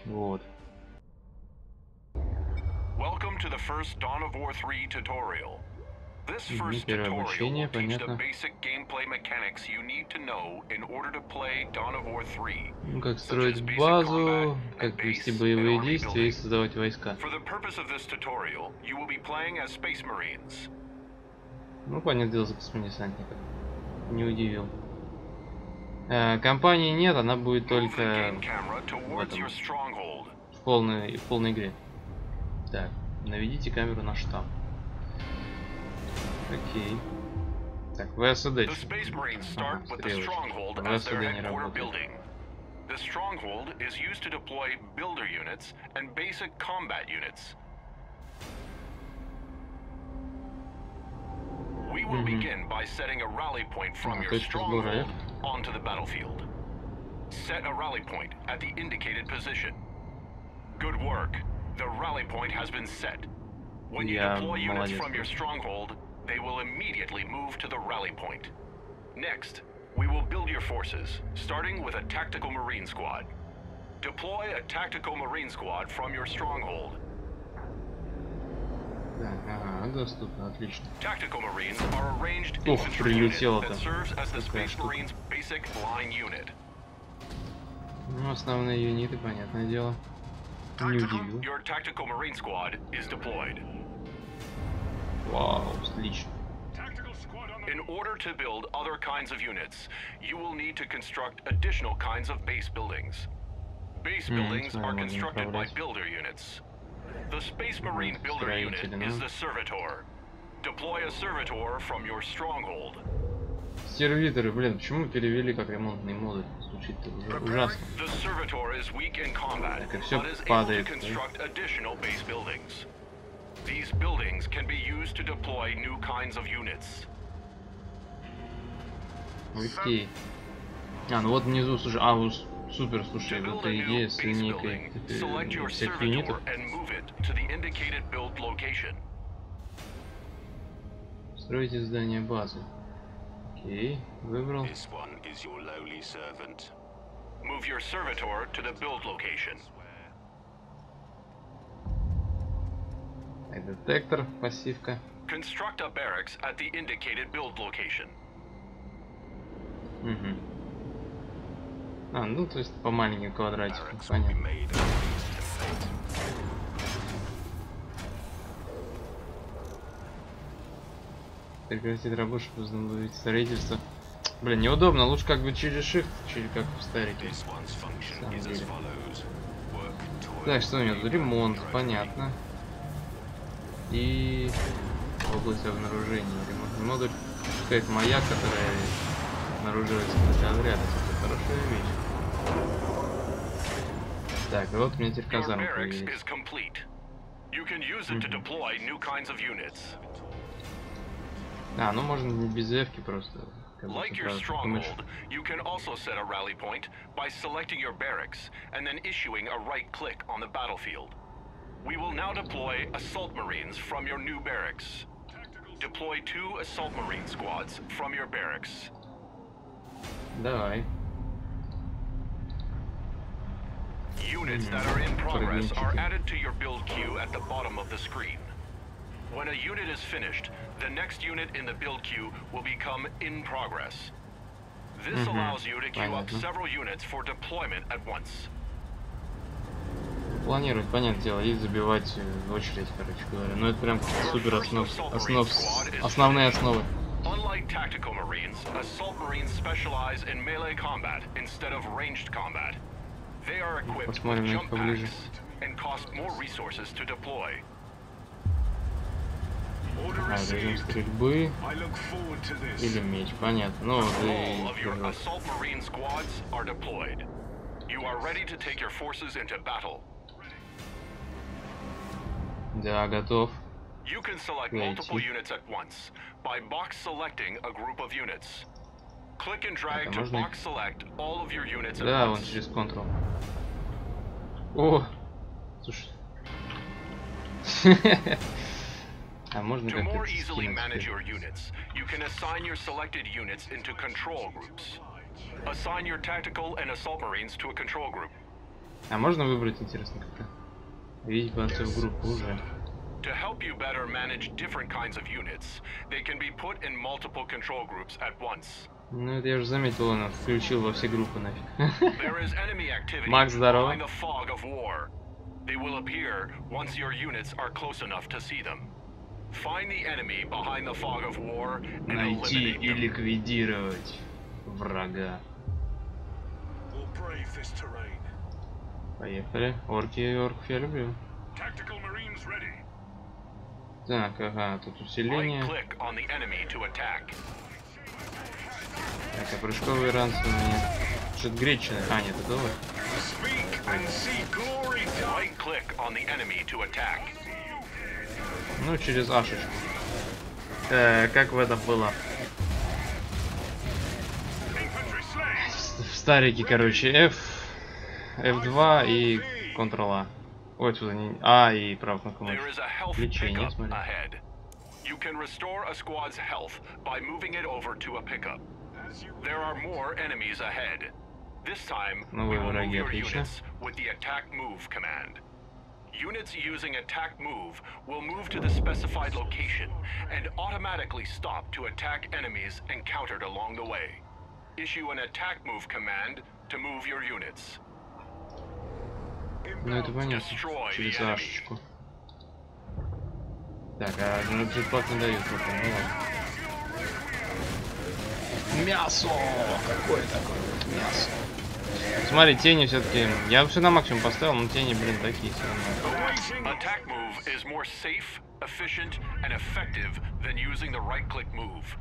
Вот. Welcome to the first Dawn of War 3 tutorial. This first Первое tutorial обучение, will teach the понятно. basic gameplay mechanics you need to know in order to play Dawn of War 3. Ну, как строить базу, как вести боевые действия и создавать войска. For the purpose of this tutorial, you will be playing as Space Marines. Ну, понятное дело, за космодесантника. Не удивил. Компании нет, она будет только в полной игре. Так, наведите камеру на штаб. Окей. Так, ВСД. The Space Marines start with the stronghold as their headquarter building. The stronghold is used to deploy builder units and basic combat units. We will begin by setting a rally point from your stronghold onto the battlefield. Set a rally point at the indicated position. Good work. The rally point has been set. When you deploy units from your stronghold, they will immediately move to the rally point. Next, we will build your forces, starting with a tactical marine squad. Deploy a tactical marine squad from your stronghold. Доступно, отлично. Tactical marines are a ranged infantry unit that serves as the Space Marines' basic line unit. Ну, основные юниты, понятное дело. Не удивил. Your tactical marine squad is deployed. Вау, отлично. In order to build other kinds of units, you will need to construct additional kinds of base buildings. Base buildings are constructed by builder units. The Space Marine builder unit is the servitor. Deploy a servitor from your stronghold. Сервиторы, блин, почему перевели как ремонтные моды? Звучит-то ужасно. The servitor is weak in combat, but is able to construct additional base buildings. These buildings can be used to deploy new kinds of units. Окей. Ну вот внизу, слушай, супер, слушай, вот эта идея с линейкой всех юнитов. Строите здание базы. Окей, выбрал. Move your servitor to the build location. Детектор, пассивка. Construct a barracks at the indicated build location. Ну то есть по маленьким квадратикам, понятно. Прекратить работу, чтобы возобновить строительство. Блин, неудобно, лучше как бы через shift, через как в старике. Так, что у меня тут? Ремонт, понятно. И область обнаружения. Ремонтный модуль. Какая-то маяк, которая обнаруживается на отряде. Это хорошая вещь. Так, вот мне теперь казарма появилась. Ну можно не без эвки просто. Like your stronghold, you can also set a rally point by selecting your barracks and then issuing a right-click on the battlefield. We will now deploy assault marines from your new barracks. Deploy 2 assault marine squads from your barracks. Давай. Units that are in progress are added to your build queue at the bottom of the screen. When a unit is finished, the next unit in the build queue will become in progress. This allows you to queue up several units for deployment at once. Планировать, понятное дело, и забивать в очередь, короче говоря. Ну это прям супер основные основы. Unlike tactical marines, assault marines specialize in melee combat instead of ranged combat. They are equipped with jump packs and cost more resources to deploy. Режим стрельбы или меч, понятно. Ну, All of your assault marine squads are deployed. You are ready to take your forces into battle. Да, готов. You can select multiple units at once by box selecting a group of units. Click and drag to box select all of your units at once. Да, вон через Ctrl. О, слушай. А можно To more easily manage your units, you can assign your selected units into control groups. Assign your tactical and assault marines to a control group. А можно выбрать, интересно, как-то? Видеть бойцов в группу уже. To help you better manage different kinds of units, they can be put in multiple control groups at once. Ну это я уже заметил, он включил во все группы нафиг. There is enemy activity Макс, здорово. behind the fog of war. They will appear once your units are close enough to see them. Find the enemy behind the fog of war and Найти eliminate и them. ликвидировать врага. Поехали. Орки и орков я люблю. Так, ага, тут усиление. Right-click on the enemy to attack. Так, а прыжковые ранцы у меня. Что-то гречины. А, нет, это вот. Right-click on the enemy to attack. Ну, через ашечку. Как в этом было? В старике, короче, F2 и Ctrl-A. Ой, сюда не... А, и правая кнопка мыши. Лечение, смотри. You can restore a squad's health by moving it over to a pickup. There are more enemies ahead. This time, we will move your units with the attack move command. Units using attack move will move to the specified location and automatically stop to attack enemies encountered along the way. Issue an attack move command to move your units. Ну это понятно. Через ашечку. Так, а джетпак не дают пока, ну ладно. Мясо! Какое такое вот мясо? Смотри, тени все-таки. Я все на максимум поставил, но тени, блин, такие все равно. Attack move is more safe, efficient, and effective than using the right-click move.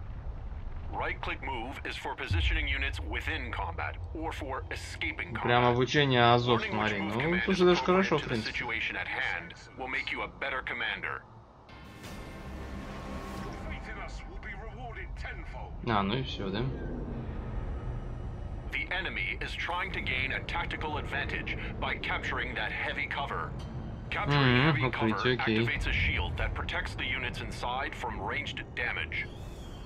Right-click move is for positioning units within combat or for escaping combat. Прям обучение Азов, смотри. Ну, слушай, даже хорошо, в принципе. А, ну и все, да? The enemy is trying to gain a tactical advantage by capturing that heavy cover. Capturing heavy cover activates a shield that protects the units inside from ranged damage.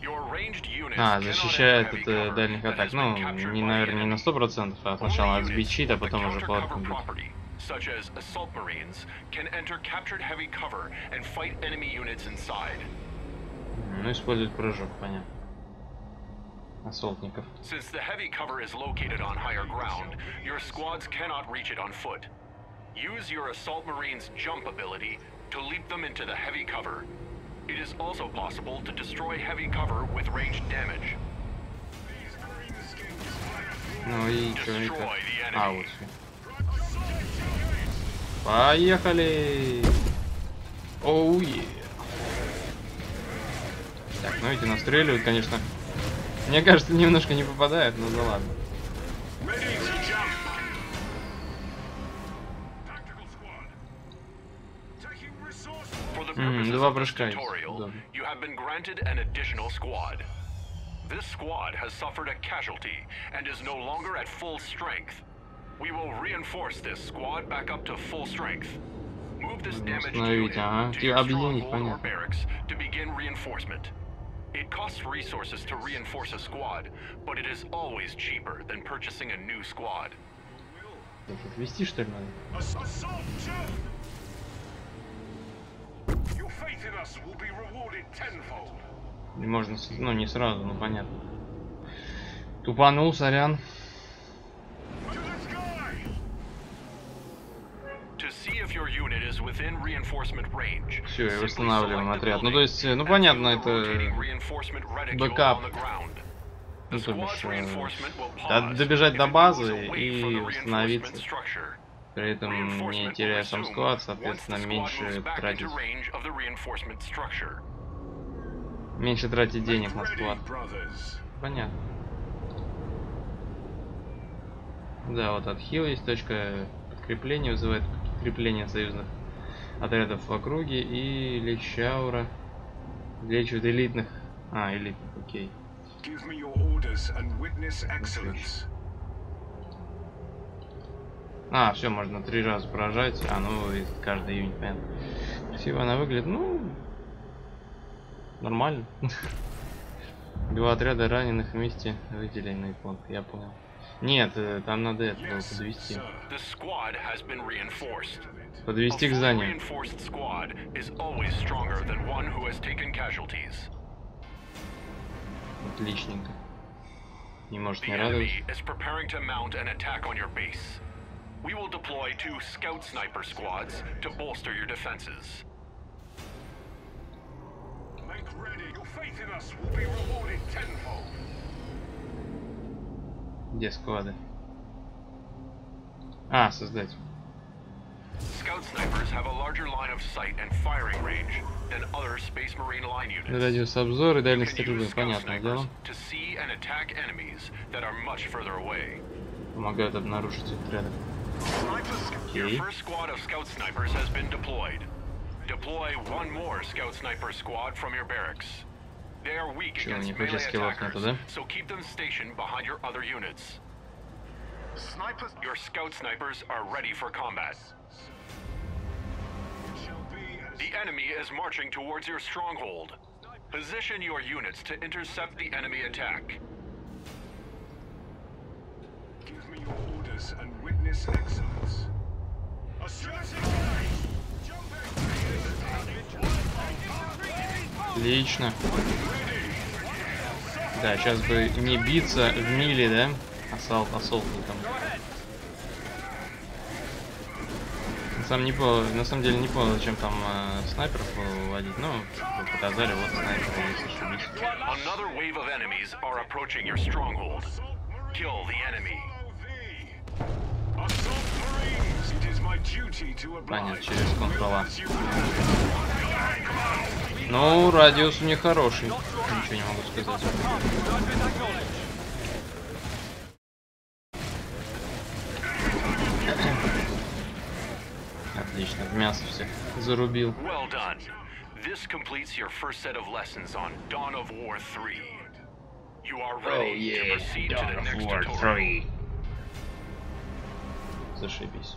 Your ranged units защищает от дальних атак. Ну, не, наверное, не на 100%, а сначала отбить щит, а потом уже палатком бить. Such as assault marines can enter captured heavy cover and fight enemy units inside. Ну, использовать прыжок, понятно. Ассолтников. Since the heavy cover is located on higher ground, your squads cannot reach it on foot. Use your assault marines' jump ability to leap them into the heavy cover. It is also possible to destroy heavy cover with ranged damage. Ну и что это? А, вот все. Поехали! Оу е! Так, ну эти настреливают, конечно. Мне кажется, немножко не попадают, но да ладно. Два прыжка. You have been granted an additional squad. This squad has suffered a casualty and is no longer at full strength. We will reinforce this squad back up to full strength. Move this damaged unit to your stronghold or barracks to begin reinforcement. It costs resources to reinforce a squad, but it is always cheaper than purchasing a new squad. Вести, что ли, надо? Можно, ну не сразу, ну понятно. Тупанул, сорян. Все, я восстанавливаем отряд. Ну то есть, ну понятно, это бэкап. Ну то бишь, добежать до базы и восстановиться. При этом не теряя сам склад, соответственно, меньше тратить денег на склад. Понятно. Да, вот отхил есть точка подкрепления, вызывает подкрепление союзных отрядов в округе и лечаура лечит элитных. А, элитных, окей. А, все, можно 3 раза поражать. А, ну и каждый юнит, понятно. Красиво она выглядит, ну нормально. 2 отряда раненых вместе выделенный пункт, я понял. Нет, там надо это подвести. Подвести к зданию. Отличненько. Не может не радовать. We will deploy 2 scout sniper squads to bolster your defenses. Make ready. Your faith in us will be rewarded tenfold. Где склады? А, создать. Scout snipers have a larger line of sight and firing range than other Space Marine line units. Радиус обзора и дальность стрельбы, понятное дело. To see and attack enemies that are much further away. Помогают обнаружить отряды. Your first squad of scout snipers has been deployed. Deploy 1 more scout sniper squad from your barracks. They are weak against melee attackers, so keep them stationed behind your other units. Your scout snipers are ready for combat. The enemy is marching towards your stronghold. Position your units to intercept the enemy attack. Give me your orders and witness excellence. Отлично. Да, сейчас бы не биться в миле, да? Ассолтником. На самом деле не понял, зачем там снайперов выводить, но показали, вот снайперы есть, ошибись. Понятно, через контрола. Ну, радиус у них хороший. Ничего не могу сказать. Отлично, в мясо всех зарубил. Well done. This completes your first set of lessons on Dawn of War 3. You are ready to proceed to the next tutorial. Зашибись.